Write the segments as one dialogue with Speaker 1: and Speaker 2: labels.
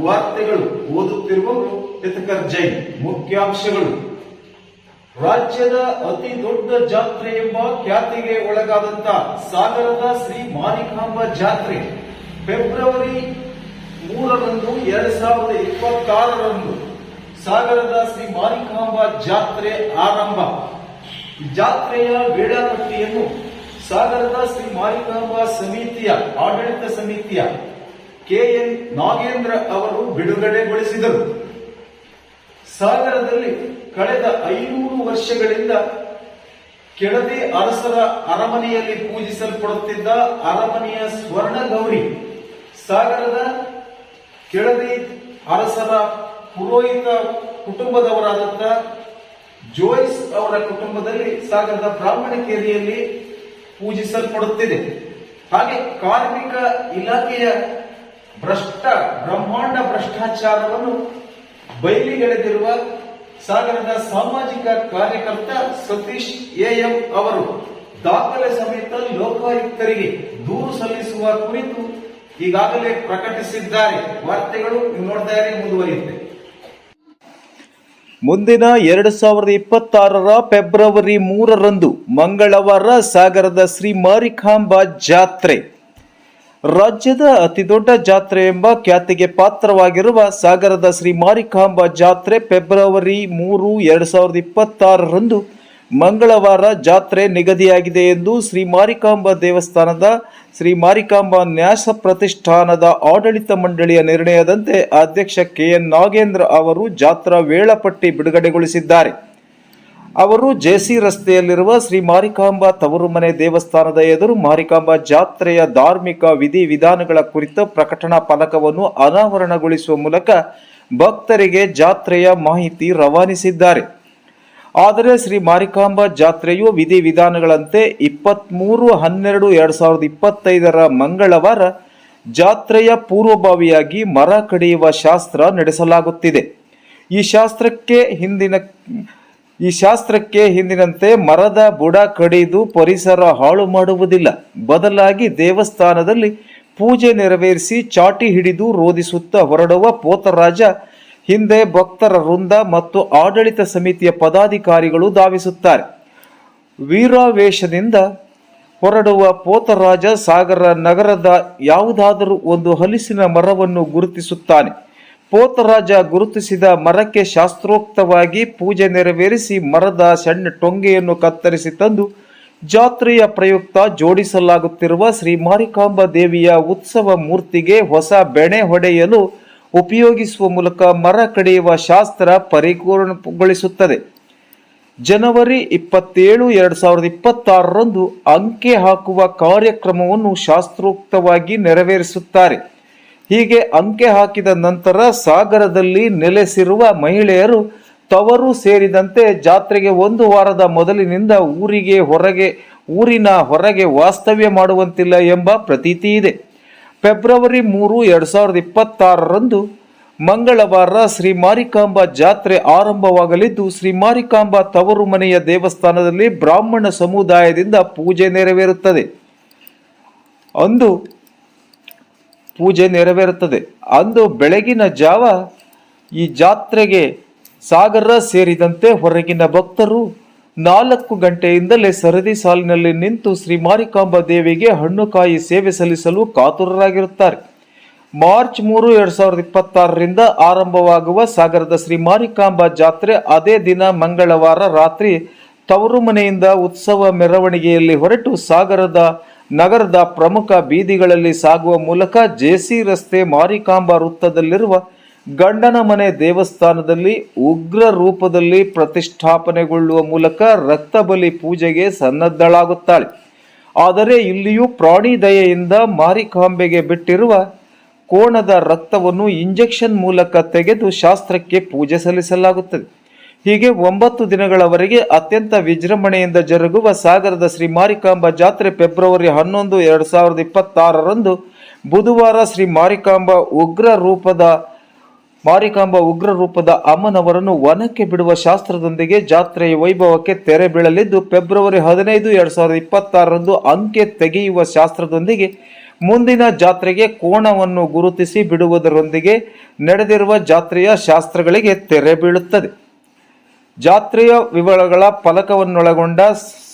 Speaker 1: ವಾರ್ತೆಗಳು ಓದುತ್ತಿರುವವರು ಹಿತಕರ್ ಜೈನ್. ಮುಖ್ಯಾಂಶಗಳು: ರಾಜ್ಯದ ಅತಿ ದೊಡ್ಡ ಜಾತ್ರೆ ಎಂಬ ಖ್ಯಾತಿಗೆ ಒಳಗಾದಂತ ಸಾಗರದ ಶ್ರೀ ಮಾರಿಕಾಂಬ ಜಾತ್ರೆ ಫೆಬ್ರವರಿ 3ರಂದು 2026ರಂದು ಸಾಗರದ ಶ್ರೀ ಮಾರಿಕಾಂಬ ಜಾತ್ರೆ ಆರಂಭ. ಜಾತ್ರೆಯ ವೇಳಾಪಟ್ಟಿಯನ್ನು ಸಾಗರದ ಶ್ರೀ ಮಾರಿಕಾಂಬ ಸಮಿತಿಯ ಆಡಳಿತ ಸಮಿತಿಯ ಕೆಎನ್ ನಾಗೇಂದ್ರ ಅವರು ಬಿಡುಗಡೆಗೊಳಿಸಿದರು. ಸಾಗರದಲ್ಲಿ ಕಳೆದ 500 ವರ್ಷಗಳಿಂದ ಕೆಳದಿ ಅರಸರ ಅರಮನೆಯಲ್ಲಿ ಪೂಜಿಸಲ್ಪಡುತ್ತಿದ್ದ ಅರಮನೆಯ ಸ್ವರ್ಣ ಗೌರಿ ಸಾಗರದ ಕೆಳದಿ ಅರಸರ ಪುರೋಹಿತ ಕುಟುಂಬದವರಾದಂಥ ಜೋಯ್ಸ್ ಅವರ ಕುಟುಂಬದಲ್ಲಿ ಸಾಗರದ ಬ್ರಾಹ್ಮಣಕೇರಿಯಲ್ಲಿ ಪೂಜಿಸಲ್ಪಡುತ್ತಿದೆ. ಹಾಗೆ ಕಾರ್ಮಿಕ ಇಲಾಖೆಯ ಬ್ರಹ್ಮಾಂಡ ಭ್ರಷ್ಟಾಚಾರವನ್ನು ಬಯಲಿಗೆಳೆದಿರುವ ಸಾಗರದ ಸಾಮಾಜಿಕ ಕಾರ್ಯಕರ್ತ ಸತೀಶ್ ಎಎಂ ಅವರು ದಾಖಲೆ ಸಮೇತ ಲೋಕಾಯುಕ್ತರಿಗೆ ದೂರು ಸಲ್ಲಿಸುವ ಕುರಿತು ಈಗಾಗಲೇ ಪ್ರಕಟಿಸಿದ್ದಾರೆ. ವಾರ್ತೆಗಳು ನೀವು ನೋಡ್ತಾ ಇರಿ, ಮುಂದುವರಿಯುತ್ತೆ.
Speaker 2: ಮುಂದಿನ 2026ರ ಫೆಬ್ರವರಿ 3ರಂದು ಮಂಗಳವಾರ ಸಾಗರದ ಶ್ರೀ ಮಾರಿಕಾಂಬಾ ಜಾತ್ರೆ. ರಾಜ್ಯದ ಅತಿದೊಡ್ಡ ಜಾತ್ರೆ ಎಂಬ ಖ್ಯಾತಿಗೆ ಪಾತ್ರವಾಗಿರುವ ಸಾಗರದ ಶ್ರೀ ಮಾರಿಕಾಂಬಾ ಜಾತ್ರೆ ಫೆಬ್ರವರಿ 3, 2026ರಂದು ಮಂಗಳವಾರ ಜಾತ್ರೆ ನಿಗದಿಯಾಗಿದೆ ಎಂದು ಶ್ರೀ ಮಾರಿಕಾಂಬಾ ದೇವಸ್ಥಾನದ ಶ್ರೀ ಮಾರಿಕಾಂಬಾ ನ್ಯಾಸ ಪ್ರತಿಷ್ಠಾನದ ಆಡಳಿತ ಮಂಡಳಿಯ ನಿರ್ಣಯದಂತೆ ಅಧ್ಯಕ್ಷ ಕೆಎನ್ ನಾಗೇಂದ್ರ ಅವರು ಜಾತ್ರಾ ವೇಳಾಪಟ್ಟಿ ಬಿಡುಗಡೆಗೊಳಿಸಿದ್ದಾರೆ. ಅವರು ಜೆಸಿ ರಸ್ತೆಯಲ್ಲಿರುವ ಶ್ರೀ ಮಾರಿಕಾಂಬಾ ತವರುಮನೆ ದೇವಸ್ಥಾನದ ಎದುರು ಮಾರಿಕಾಂಬಾ ಜಾತ್ರೆಯ ಧಾರ್ಮಿಕ ವಿಧಿವಿಧಾನಗಳ ಕುರಿತ ಪ್ರಕಟಣಾ ಫಲಕವನ್ನು ಅನಾವರಣಗೊಳಿಸುವ ಮೂಲಕ ಭಕ್ತರಿಗೆ ಜಾತ್ರೆಯ ಮಾಹಿತಿ ರವಾನಿಸಿದ್ದಾರೆ. ಆದರೆ ಶ್ರೀ ಮಾರಿಕಾಂಬಾ ಜಾತ್ರೆಯು ವಿಧಿವಿಧಾನಗಳಂತೆ 23/12/2025ರ ಮಂಗಳವಾರ ಜಾತ್ರೆಯ ಪೂರ್ವಭಾವಿಯಾಗಿ ಮರ ಕಡಿಯುವ ಶಾಸ್ತ್ರ ನಡೆಸಲಾಗುತ್ತಿದೆ. ಈ ಶಾಸ್ತ್ರಕ್ಕೆ ಹಿಂದಿನಂತೆ ಮರದ ಬುಡ ಕಡಿದು ಪರಿಸರ ಹಾಳು ಮಾಡುವುದಿಲ್ಲ. ಬದಲಾಗಿ ದೇವಸ್ಥಾನದಲ್ಲಿ ಪೂಜೆ ನೆರವೇರಿಸಿ ಚಾಟಿ ಹಿಡಿದು ರೋಧಿಸುತ್ತಾ ಹೊರಡುವ ಪೋತರಾಜ ಹಿಂದೆ ಭಕ್ತರ ವೃಂದ ಮತ್ತು ಆಡಳಿತ ಸಮಿತಿಯ ಪದಾಧಿಕಾರಿಗಳು ಧಾವಿಸುತ್ತಾರೆ. ವೀರಾವೇಶದಿಂದ ಹೊರಡುವ ಪೋತರಾಜ ಸಾಗರ ನಗರದ ಯಾವುದಾದರೂ ಒಂದು ಹಲಸಿನ ಮರವನ್ನು ಗುರುತಿಸುತ್ತಾನೆ. ಪೋತರಾಜ ಗುರುತಿಸಿದ ಮರಕ್ಕೆ ಶಾಸ್ತ್ರೋಕ್ತವಾಗಿ ಪೂಜೆ ನೆರವೇರಿಸಿ ಮರದ ಸಣ್ಣ ಟೊಂಗೆಯನ್ನು ಕತ್ತರಿಸಿ ತಂದು ಜಾತ್ರೆಯ ಪ್ರಯುಕ್ತ ಜೋಡಿಸಲಾಗುತ್ತಿರುವ ಶ್ರೀ ಮಾರಿಕಾಂಬಾ ದೇವಿಯ ಉತ್ಸವ ಮೂರ್ತಿಗೆ ಹೊಸ ಬೆಣೆ ಹೊಡೆಯಲು ಉಪಯೋಗಿಸುವ ಮೂಲಕ ಮರ ಕಡಿಯುವ ಶಾಸ್ತ್ರ ಪರಿಪೂರ್ಣಗೊಳಿಸುತ್ತದೆ. ಜನವರಿ 27, 2026ರಂದು ಅಂಕೆ ಹಾಕುವ ಕಾರ್ಯಕ್ರಮವನ್ನು ಶಾಸ್ತ್ರೋಕ್ತವಾಗಿ ನೆರವೇರಿಸುತ್ತಾರೆ. ಹೀಗೆ ಅಂಕೆ ಹಾಕಿದ ನಂತರ ಸಾಗರದಲ್ಲಿ ನೆಲೆಸಿರುವ ಮಹಿಳೆಯರು ತವರು ಸೇರಿದಂತೆ ಜಾತ್ರೆಗೆ 1 ವಾರದ ಮೊದಲಿನಿಂದ ಊರಿನ ಹೊರಗೆ ವಾಸ್ತವ್ಯ ಮಾಡುವಂತಿಲ್ಲ ಎಂಬ ಪ್ರತೀತಿ ಇದೆ. ಫೆಬ್ರವರಿ 3, 2026ರಂದು ಮಂಗಳವಾರ ಶ್ರೀ ಮಾರಿಕಾಂಬಾ ಜಾತ್ರೆ ಆರಂಭವಾಗಲಿದ್ದು, ಶ್ರೀ ಮಾರಿಕಾಂಬಾ ತವರು ಮನೆಯ ದೇವಸ್ಥಾನದಲ್ಲಿ ಬ್ರಾಹ್ಮಣ ಸಮುದಾಯದಿಂದ ಪೂಜೆ ನೆರವೇರುತ್ತದೆ. ಅಂದು ಬೆಳಗಿನ ಜಾವ ಈ ಜಾತ್ರೆಗೆ ಸಾಗರ ಸೇರಿದಂತೆ ಹೊರಗಿನ ಭಕ್ತರು 4 ಗಂಟೆಯಿಂದಲೇ ಸರದಿ ಸಾಲಿನಲ್ಲಿ ನಿಂತು ಶ್ರೀ ಮಾರಿಕಾಂಬಾ ದೇವಿಗೆ ಹಣ್ಣುಕಾಯಿ ಸೇವೆ ಸಲ್ಲಿಸಲು ಕಾತುರರಾಗಿರುತ್ತಾರೆ. ಮಾರ್ಚ್ 3, 2026ರಿಂದ ಆರಂಭವಾಗುವ ಸಾಗರದ ಶ್ರೀ ಮಾರಿಕಾಂಬಾ ಜಾತ್ರೆ ಅದೇ ದಿನ ಮಂಗಳವಾರ ರಾತ್ರಿ ತವರು ಮನೆಯಿಂದ ಉತ್ಸವ ಮೆರವಣಿಗೆಯಲ್ಲಿ ಹೊರಟು ನಗರದ ಪ್ರಮುಖ ಬೀದಿಗಳಲ್ಲಿ ಸಾಗುವ ಮೂಲಕ ಜೆಸಿ ರಸ್ತೆ ಮಾರಿಕಾಂಬಾ ವೃತ್ತದಲ್ಲಿರುವ ಗಂಡನ ಮನೆ ದೇವಸ್ಥಾನದಲ್ಲಿ ಉಗ್ರ ರೂಪದಲ್ಲಿ ಪ್ರತಿಷ್ಠಾಪನೆಗೊಳ್ಳುವ ಮೂಲಕ ರಕ್ತಬಲಿ ಪೂಜೆಗೆ ಸನ್ನದ್ಧಳಾಗುತ್ತಾಳೆ. ಆದರೆ ಇಲ್ಲಿಯೂ ಪ್ರಾಣಿ ದಯೆಯಿಂದ ಮಾರಿಕಾಂಬೆಗೆ ಬಿಟ್ಟಿರುವ ಕೋಣದ ರಕ್ತವನ್ನು ಇಂಜೆಕ್ಷನ್ ಮೂಲಕ ತೆಗೆದು ಶಾಸ್ತ್ರಕ್ಕೆ ಪೂಜೆ ಸಲ್ಲಿಸಲಾಗುತ್ತದೆ. ಹೀಗೆ 9 ದಿನಗಳವರೆಗೆ ಅತ್ಯಂತ ವಿಜೃಂಭಣೆಯಿಂದ ಜರುಗುವ ಸಾಗರದ ಶ್ರೀ ಮಾರಿಕಾಂಬಾ ಜಾತ್ರೆ ಫೆಬ್ರವರಿ 11, 2026ರಂದು ಬುಧವಾರ ಶ್ರೀ ಮಾರಿಕಾಂಬಾ ಉಗ್ರ ರೂಪದ ಅಮ್ಮನವರನ್ನು ವನಕ್ಕೆ ಬಿಡುವ ಶಾಸ್ತ್ರದೊಂದಿಗೆ ಜಾತ್ರೆಯ ವೈಭವಕ್ಕೆ ತೆರೆ ಬೀಳಲಿದ್ದು, ಫೆಬ್ರವರಿ 15, 2026ರಂದು ಅಂಕೆ ತೆಗೆಯುವ ಶಾಸ್ತ್ರದೊಂದಿಗೆ ಮುಂದಿನ ಜಾತ್ರೆಗೆ ಕೋಣವನ್ನು ಗುರುತಿಸಿ ಬಿಡುವುದರೊಂದಿಗೆ ನಡೆದಿರುವ ಜಾತ್ರೆಯ ಶಾಸ್ತ್ರಗಳಿಗೆ ತೆರೆ ಬೀಳುತ್ತದೆ. ಜಾತ್ರೆಯ ವಿವರಗಳ ಫಲಕವನ್ನೊಳಗೊಂಡ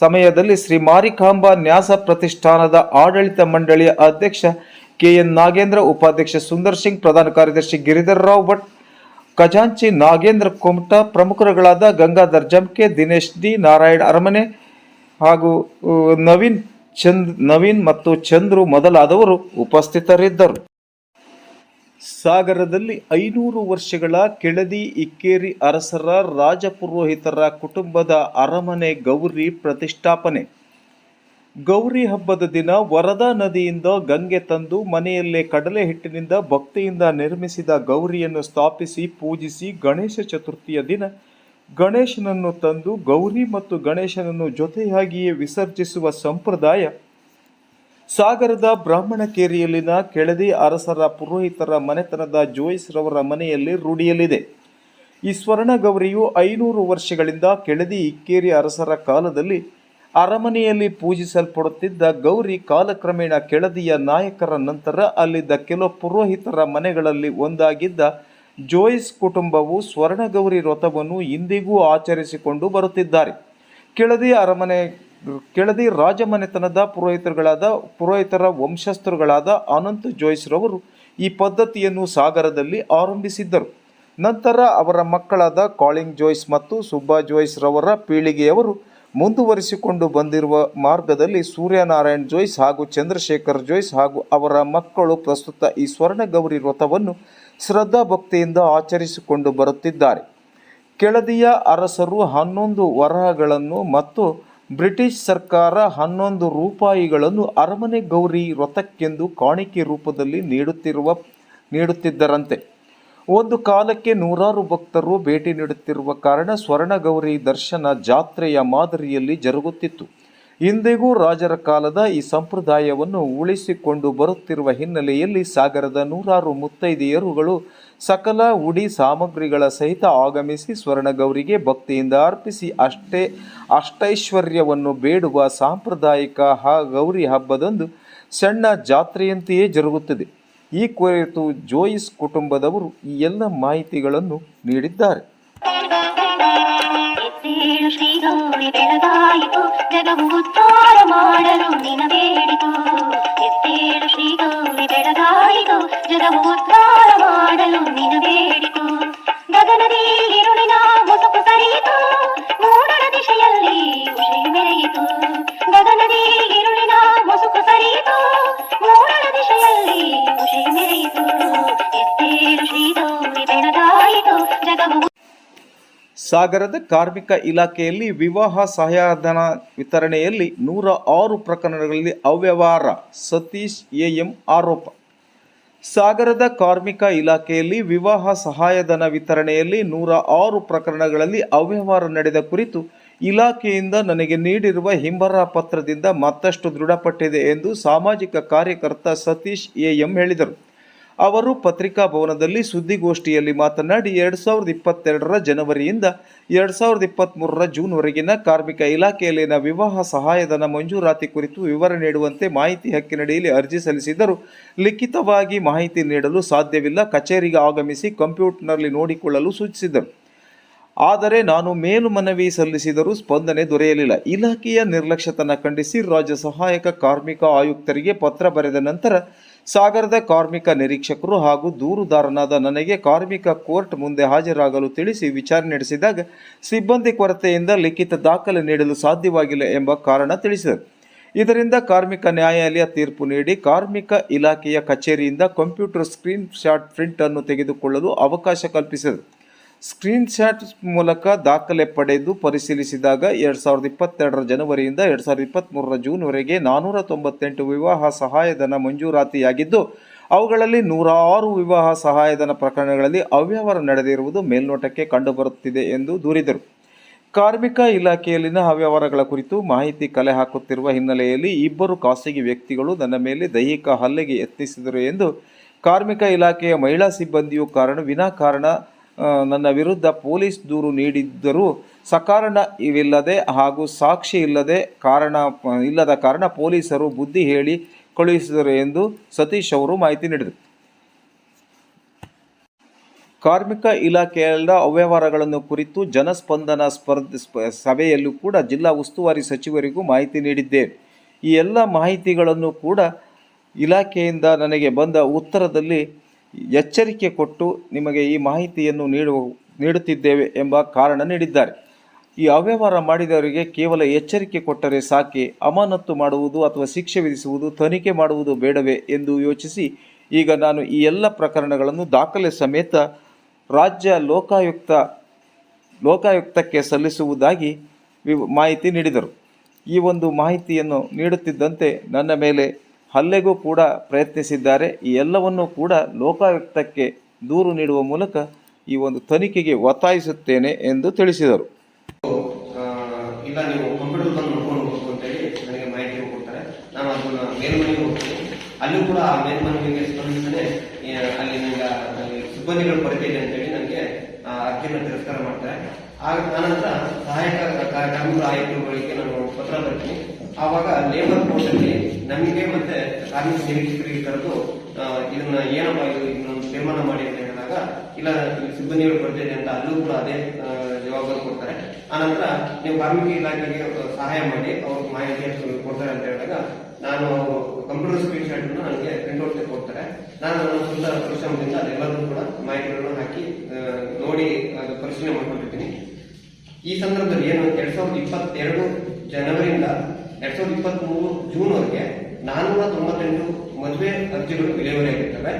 Speaker 2: ಸಮಯದಲ್ಲಿ ಶ್ರೀ ಮಾರಿಕಾಂಬಾ ನ್ಯಾಸ ಪ್ರತಿಷ್ಠಾನದ ಆಡಳಿತ ಮಂಡಳಿಯ ಅಧ್ಯಕ್ಷ KN ನಾಗೇಂದ್ರ, ಉಪಾಧ್ಯಕ್ಷ ಸುಂದರ್ ಸಿಂಗ್, ಪ್ರಧಾನ ಕಾರ್ಯದರ್ಶಿ ಗಿರಿಧರ್ ರಾವ್ ಭಟ್, ಖಜಾಂಚಿ ನಾಗೇಂದ್ರ ಕೊಮಟ, ಪ್ರಮುಖರುಗಳಾದ ಗಂಗಾಧರ್ ಜಮ್ಕೆ, ದಿನೇಶ್ ಡಿ, ನಾರಾಯಣ ಅರಮನೆ ಹಾಗೂ ನವೀನ್ ಮತ್ತು ಚಂದ್ರು ಮೊದಲಾದವರು ಉಪಸ್ಥಿತರಿದ್ದರು. ಸಾಗರದಲ್ಲಿ 500 ವರ್ಷಗಳ ಕೆಳದಿ ಇಕ್ಕೇರಿ ಅರಸರ ರಾಜಪುರೋಹಿತರ ಕುಟುಂಬದ ಅರಮನೆ ಗೌರಿ ಪ್ರತಿಷ್ಠಾಪನೆ. ಗೌರಿ ಹಬ್ಬದ ದಿನ ವರದಾ ನದಿಯಿಂದ ಗಂಗೆ ತಂದು ಮನೆಯಲ್ಲೇ ಕಡಲೆ ಹಿಟ್ಟಿನಿಂದ ಭಕ್ತಿಯಿಂದ ನಿರ್ಮಿಸಿದ ಗೌರಿಯನ್ನು ಸ್ಥಾಪಿಸಿ ಪೂಜಿಸಿ ಗಣೇಶ ಚತುರ್ಥಿಯ ದಿನ ಗಣೇಶನನ್ನು ತಂದು ಗೌರಿ ಮತ್ತು ಗಣೇಶನನ್ನು ಜೊತೆಯಾಗಿಯೇ ವಿಸರ್ಜಿಸುವ ಸಂಪ್ರದಾಯ ಸಾಗರದ ಬ್ರಾಹ್ಮಣಕೇರಿಯಲ್ಲಿನ ಕೆಳದಿ ಅರಸರ ಪುರೋಹಿತರ ಮನೆತನದ ಜೋಯಿಸ್ ರವರ ಮನೆಯಲ್ಲಿ ರೂಢಿಯಲ್ಲಿದೆ. ಈ ಸ್ವರ್ಣ ಗೌರಿಯು 500 ವರ್ಷಗಳಿಂದ ಕೆಳದಿ ಇಕ್ಕೇರಿ ಅರಸರ ಕಾಲದಲ್ಲಿ ಅರಮನೆಯಲ್ಲಿ ಪೂಜಿಸಲ್ಪಡುತ್ತಿದ್ದ ಗೌರಿ ಕಾಲಕ್ರಮೇಣ ಕೆಳದಿಯ ನಾಯಕರ ನಂತರ ಅಲ್ಲಿದ್ದ ಕೆಲವು ಪುರೋಹಿತರ ಮನೆಗಳಲ್ಲಿ ಒಂದಾಗಿದ್ದ ಜೋಯಿಸ್ ಕುಟುಂಬವು ಸ್ವರ್ಣಗೌರಿ ವ್ರತವನ್ನು ಇಂದಿಗೂ ಆಚರಿಸಿಕೊಂಡು ಬರುತ್ತಿದ್ದಾರೆ. ಕೆಳದಿ ರಾಜಮನೆತನದ ಪುರೋಹಿತರ ವಂಶಸ್ಥರುಗಳಾದ ಅನಂತ್ ಜೋಯಿಸ್ ರವರು ಈ ಪದ್ಧತಿಯನ್ನು ಸಾಗರದಲ್ಲಿ ಆರಂಭಿಸಿದ್ದರು. ನಂತರ ಅವರ ಮಕ್ಕಳಾದ ಕಾಳಿಂಗ್ ಜೋಯಿಸ್ ಮತ್ತು ಸುಬ್ಬಾ ಜೋಯಿಸ್ ರವರ ಪೀಳಿಗೆಯವರು ಮುಂದುವರಿಸಿಕೊಂಡು ಬಂದಿರುವ ಮಾರ್ಗದಲ್ಲಿ ಸೂರ್ಯನಾರಾಯಣ್ ಜೋಯಿಸ್ ಹಾಗೂ ಚಂದ್ರಶೇಖರ್ ಜೋಯಿಸ್ ಹಾಗೂ ಅವರ ಮಕ್ಕಳು ಪ್ರಸ್ತುತ ಈ ಸ್ವರ್ಣಗೌರಿ ವ್ರತವನ್ನು ಶ್ರದ್ಧಾಭಕ್ತಿಯಿಂದ ಆಚರಿಸಿಕೊಂಡು ಬರುತ್ತಿದ್ದಾರೆ. ಕೆಳದಿಯ ಅರಸರು 11 ವರಹಗಳನ್ನು ಮತ್ತು ಬ್ರಿಟಿಷ್ ಸರ್ಕಾರ 11 ರೂಪಾಯಿಗಳನ್ನು ಅರಮನೆ ಗೌರಿ ವ್ರತಕ್ಕೆಂದು ಕಾಣಿಕೆ ರೂಪದಲ್ಲಿ ನೀಡುತ್ತಿದ್ದರಂತೆ. ಒಂದು ಕಾಲಕ್ಕೆ ನೂರಾರು ಭಕ್ತರು ಭೇಟಿ ನೀಡುತ್ತಿರುವ ಕಾರಣ ಸ್ವರ್ಣಗೌರಿ ದರ್ಶನ ಜಾತ್ರೆಯ ಮಾದರಿಯಲ್ಲಿ ಜರುಗುತ್ತಿತ್ತು. ಇಂದಿಗೂ ರಾಜರ ಕಾಲದ ಈ ಸಂಪ್ರದಾಯವನ್ನು ಉಳಿಸಿಕೊಂಡು ಬರುತ್ತಿರುವ ಹಿನ್ನೆಲೆಯಲ್ಲಿ ಸಾಗರದ ನೂರಾರು ಮುತ್ತೈದೆಯರುಗಳು ಸಕಲ ಉಡಿ ಸಾಮಗ್ರಿಗಳ ಸಹಿತ ಆಗಮಿಸಿ ಸ್ವರ್ಣಗೌರಿಗೆ ಭಕ್ತಿಯಿಂದ ಅರ್ಪಿಸಿ ಅಷ್ಟೈಶ್ವರ್ಯವನ್ನು ಬೇಡುವ ಸಾಂಪ್ರದಾಯಿಕ ಗೌರಿ ಹಬ್ಬದಂದು ಸಣ್ಣ ಜಾತ್ರೆಯಂತೆಯೇ ಜರುಗುತ್ತದೆ. ಈ ಕುರಿತು ಜೋಯಿಸ್ ಕುಟುಂಬದವರು ಈ ಎಲ್ಲ ಮಾಹಿತಿಗಳನ್ನು ನೀಡಿದ್ದಾರೆ.
Speaker 3: ಶ್ರೀ ಗೌರಿ ಬೆಳಗಾಯಿತು, ಜಗವು ಉದ್ಧಾರ ಮಾಡಲು ನಿನ ಬೇಡಿತು. ಎದ್ದೇಳು ಶ್ರೀ ಗೌರಿ ಬೆಳಗಾಯಿತು, ಜಗವು ಉದ್ಧಾರ ಮಾಡಲು ನಿನ ಬೇಡಿತು. ಗಗನದಿ ಇರುಳಿನ ಮುಸುಕು ಸರಿಯಿತು, ಮೂಡಣ ದಿಶೆಯಲ್ಲಿ ಉಷೆಯು ಮೆರೆಯಿತು. ಗಗನದಿ ಇರುಳಿನ ಮುಸುಕು ಸರಿಯಿತು, ಮೂಡಣ ದಿಶೆಯಲ್ಲಿ ಉಷೆಯು ಮೆರೆಯಿತು. ಎದ್ದೇಳು ಶ್ರೀ ಗೌರಿ ಬೆಳಗಾಯಿತು, ಜಗವು.
Speaker 2: ಸಾಗರದ ಕಾರ್ಮಿಕ ಇಲಾಖೆಯಲ್ಲಿ ವಿವಾಹ ಸಹಾಯಧನ ವಿತರಣೆಯಲ್ಲಿ 106 ಪ್ರಕರಣಗಳಲ್ಲಿ ಅವ್ಯವಹಾರ, ಸತೀಶ್ AM ಆರೋಪ. ಸಾಗರದ ಕಾರ್ಮಿಕ ಇಲಾಖೆಯಲ್ಲಿ ವಿವಾಹ ಸಹಾಯಧನ ವಿತರಣೆಯಲ್ಲಿ 106 ಪ್ರಕರಣಗಳಲ್ಲಿ ಅವ್ಯವಹಾರ ನಡೆದ ಕುರಿತು ಇಲಾಖೆಯಿಂದ ನನಗೆ ನೀಡಿರುವ ಹಿಂಬರ ಪತ್ರದಿಂದ ಮತ್ತಷ್ಟು ದೃಢಪಟ್ಟಿದೆ ಎಂದು ಸಾಮಾಜಿಕ ಕಾರ್ಯಕರ್ತ ಸತೀಶ್ AM ಹೇಳಿದರು. ಅವರು ಪತ್ರಿಕಾ ಭವನದಲ್ಲಿ ಸುದ್ದಿಗೋಷ್ಠಿಯಲ್ಲಿ ಮಾತನಾಡಿ 2022ರ ಜನವರಿಯಿಂದ 2023ರ ಜೂನ್ವರೆಗಿನ ಕಾರ್ಮಿಕ ಇಲಾಖೆಯಲ್ಲಿನ ವಿವಾಹ ಸಹಾಯಧನ ಮಂಜೂರಾತಿ ಕುರಿತು ವಿವರ ನೀಡುವಂತೆ ಮಾಹಿತಿ ಹಕ್ಕಿನಡಿಯಲ್ಲಿ ಅರ್ಜಿ ಸಲ್ಲಿಸಿದರೂ ಲಿಖಿತವಾಗಿ ಮಾಹಿತಿ ನೀಡಲು ಸಾಧ್ಯವಿಲ್ಲ, ಕಚೇರಿಗೆ ಆಗಮಿಸಿ ಕಂಪ್ಯೂಟರ್ನಲ್ಲಿ ನೋಡಿಕೊಳ್ಳಲು ಸೂಚಿಸಿದರು. ಆದರೆ ನಾನು ಮೇಲ್ಮನವಿ ಸಲ್ಲಿಸಿದರೂ ಸ್ಪಂದನೆ ದೊರೆಯಲಿಲ್ಲ. ಇಲಾಖೆಯ ನಿರ್ಲಕ್ಷ್ಯತನ ಖಂಡಿಸಿ ರಾಜ್ಯ ಸಹಾಯಕ ಕಾರ್ಮಿಕ ಆಯುಕ್ತರಿಗೆ ಪತ್ರ ಬರೆದ ನಂತರ ಸಾಗರದ ಕಾರ್ಮಿಕ ನಿರೀಕ್ಷಕರು ಹಾಗೂ ದೂರುದಾರನಾದ ನನಗೆ ಕಾರ್ಮಿಕ ಕೋರ್ಟ್ ಮುಂದೆ ಹಾಜರಾಗಲು ತಿಳಿಸಿ ವಿಚಾರಣೆ ನಡೆಸಿದಾಗ ಸಿಬ್ಬಂದಿ ಕೊರತೆಯಿಂದ ಲಿಖಿತ ದಾಖಲೆ ನೀಡಲು ಸಾಧ್ಯವಾಗಿಲ್ಲ ಎಂಬ ಕಾರಣ ತಿಳಿಸಿದರು. ಇದರಿಂದ ಕಾರ್ಮಿಕ ನ್ಯಾಯಾಲಯ ತೀರ್ಪು ನೀಡಿ ಕಾರ್ಮಿಕ ಇಲಾಖೆಯ ಕಚೇರಿಯಿಂದ ಕಂಪ್ಯೂಟರ್ ಸ್ಕ್ರೀನ್ ಶಾಟ್ ಪ್ರಿಂಟ್ ಅನ್ನು ತೆಗೆದುಕೊಳ್ಳಲು ಅವಕಾಶ ಕಲ್ಪಿಸಿದರು. ಸ್ಕ್ರೀನ್ ಶಾಟ್ ಮೂಲಕ ದಾಖಲೆ ಪಡೆದು ಪರಿಶೀಲಿಸಿದಾಗ 2022ರ ಜನವರಿಯಿಂದ 2023ರ ಜೂನ್ವರೆಗೆ 498 ವಿವಾಹ ಸಹಾಯಧನ ಮಂಜೂರಾತಿಯಾಗಿದ್ದು, ಅವುಗಳಲ್ಲಿ 106 ವಿವಾಹ ಸಹಾಯಧನ ಪ್ರಕರಣಗಳಲ್ಲಿ ಅವ್ಯವಹಾರ ನಡೆದಿರುವುದು ಮೇಲ್ನೋಟಕ್ಕೆ ಕಂಡುಬರುತ್ತಿದೆ ಎಂದು ದೂರಿದರು. ಕಾರ್ಮಿಕ ಇಲಾಖೆಯಲ್ಲಿನ ಅವ್ಯವಹಾರಗಳ ಕುರಿತು ಮಾಹಿತಿ ಕಲೆ ಹಾಕುತ್ತಿರುವ ಹಿನ್ನೆಲೆಯಲ್ಲಿ 2 ಖಾಸಗಿ ವ್ಯಕ್ತಿಗಳು ನನ್ನ ಮೇಲೆ ದೈಹಿಕ ಹಲ್ಲೆಗೆ ಯತ್ನಿಸಿದರು ಎಂದು ಕಾರ್ಮಿಕ ಇಲಾಖೆಯ ಮಹಿಳಾ ಸಿಬ್ಬಂದಿಯು ವಿನಾಕಾರಣ ನನ್ನ ವಿರುದ್ಧ ಪೊಲೀಸ್ ದೂರು ನೀಡಿದ್ದರೂ ಸಕಾರಣವಿಲ್ಲದೆ ಹಾಗೂ ಸಾಕ್ಷಿ ಇಲ್ಲದ ಕಾರಣ ಪೊಲೀಸರು ಬುದ್ಧಿ ಹೇಳಿ ಕಳುಹಿಸಿದರು ಎಂದು ಸತೀಶ್ ಅವರು ಮಾಹಿತಿ ನೀಡಿದರು. ಕಾರ್ಮಿಕ ಇಲಾಖೆಯ ಅವ್ಯವಹಾರಗಳನ್ನು ಕುರಿತು ಜನಸ್ಪಂದನ ಸಭೆಯಲ್ಲೂ ಕೂಡ ಜಿಲ್ಲಾ ಉಸ್ತುವಾರಿ ಸಚಿವರಿಗೂ ಮಾಹಿತಿ ನೀಡಿದ್ದೇನೆ. ಈ ಎಲ್ಲ ಮಾಹಿತಿಗಳನ್ನು ಕೂಡ ಇಲಾಖೆಯಿಂದ ನನಗೆ ಬಂದ ಉತ್ತರದಲ್ಲಿ ಎಚ್ಚರಿಕೆ ಕೊಟ್ಟು ನಿಮಗೆ ಈ ಮಾಹಿತಿಯನ್ನು ನೀಡುತ್ತಿದ್ದೇವೆ ಎಂಬ ಕಾರಣ ನೀಡಿದ್ದಾರೆ. ಈ ಅವ್ಯವಹಾರ ಮಾಡಿದವರಿಗೆ ಕೇವಲ ಎಚ್ಚರಿಕೆ ಕೊಟ್ಟರೆ ಸಾಕೆ, ಅಮಾನತು ಮಾಡುವುದು ಅಥವಾ ಶಿಕ್ಷೆ ವಿಧಿಸುವುದು, ತನಿಖೆ ಮಾಡುವುದು ಬೇಡವೇ ಎಂದು ಯೋಚಿಸಿ ಈಗ ನಾನು ಈ ಎಲ್ಲ ಪ್ರಕರಣಗಳನ್ನು ದಾಖಲೆ ಸಮೇತ ರಾಜ್ಯ ಲೋಕಾಯುಕ್ತಕ್ಕೆ ಸಲ್ಲಿಸುವುದಾಗಿ ಮಾಹಿತಿ ನೀಡಿದರು. ಈ ಒಂದು ಮಾಹಿತಿಯನ್ನು ನೀಡುತ್ತಿದ್ದಂತೆ ನನ್ನ ಮೇಲೆ ಹಲ್ಲೆಗೂ ಕೂಡ ಪ್ರಯತ್ನಿಸಿದ್ದಾರೆ. ಈ ಎಲ್ಲವನ್ನೂ ಕೂಡ ಲೋಕಾಯುಕ್ತಕ್ಕೆ ದೂರು ನೀಡುವ ಮೂಲಕ ಈ ಒಂದು ತನಿಖೆಗೆ ಒತ್ತಾಯಿಸುತ್ತೇನೆ ಎಂದು ತಿಳಿಸಿದರು.
Speaker 4: ಇಲ್ಲ, ನೀವು ಕಂಪ್ಯೂಟರ್ ಬಂದು ನೋಡ್ಕೊಂಡು ಹೋಗ್ಬೇಕು ಅಂತೇಳಿ ನನಗೆ ಮಾಹಿತಿ ಕೊಡ್ತಾರೆ. ನಾನು ಅದನ್ನ ಮೇಲ್ಮನೆಗೆ ಹೋಗ್ತೀನಿ. ಅಲ್ಲೂ ಕೂಡ ಆ ಮೇಲ್ಮನೆಗೆ ಸ್ಪಂದಿಸದೆ ಅಲ್ಲಿ ನನಗೆ ಸಿಬ್ಬಂದಿಗಳು ಕೊರತೆ ಇದೆ ಅಂತೇಳಿ ನನಗೆ ಅರ್ಜಿಯನ್ನು ತಿರಸ್ಕಾರ ಮಾಡ್ತಾರೆ. ಆನಂತರ ಸಹಾಯಕ ಕಾರ್ಮಿಕರ ಆಯುಕ್ತರುಗಳಿಗೆ ನಾನು ಪತ್ರ ಬರ್ತೀನಿ. ಆವಾಗ ಲೇಬರ್ ಕೋರ್ಟಲ್ಲಿ ನಮಗೆ ಮತ್ತೆ ಕಾರ್ಮಿಕ ನಿರೀಕ್ಷಕರಿಗೆ ಕರೆದು ಇದನ್ನ ಏನಪ್ಪ ಇದನ್ನೊಂದು ತೀರ್ಮಾನ ಮಾಡಿ ಅಂತ ಹೇಳಿದಾಗ, ಇಲ್ಲ ಸಿಬ್ಬಂದಿಗಳು ಕೊರತೆ ಇದೆ ಅಂತ ಅಲ್ಲೂ ಕೂಡ ಅದೇ ಜವಾಬ್ದಾರಿ ಕೊಡ್ತಾರೆ. ಆನಂತರ ನೀವು ಕಾರ್ಮಿಕ ಇಲಾಖೆಗೆ ಸಹಾಯ ಮಾಡಿ ಅವ್ರಿಗೆ ಮಾಹಿತಿ ಕೊಡ್ತಾರೆ ಅಂತ ಹೇಳಿದಾಗ ನಾನು ಕಂಪ್ಯೂಟರ್ ಸ್ಕ್ರೀನ್ ಶಾಟ್ ನನಗೆ ಪ್ರಿಂಟ್ಔಟ್ ಕೊಡ್ತಾರೆ. ನಾನು ನನ್ನ ಸ್ವಂತ ಪರಿಶ್ರಮದಿಂದ ಅದೆಲ್ಲರೂ ಕೂಡ ಮಾಹಿತಿಗಳನ್ನು ಹಾಕಿ ನೋಡಿ ಅದು ಪರಿಶೀಲನೆ ಮಾಡ್ಕೊಂಡಿರ್ತೀನಿ. ಈ ಸಂದರ್ಭದಲ್ಲಿ ಏನು 2022 ಜನವರಿಯಿಂದ 2023 ಜೂನ್ವರೆಗೆ 498 ಮದುವೆ ಅರ್ಜಿಗಳು ವಿಲೇವಾರಿಯಾಗಿರ್ತವೆ.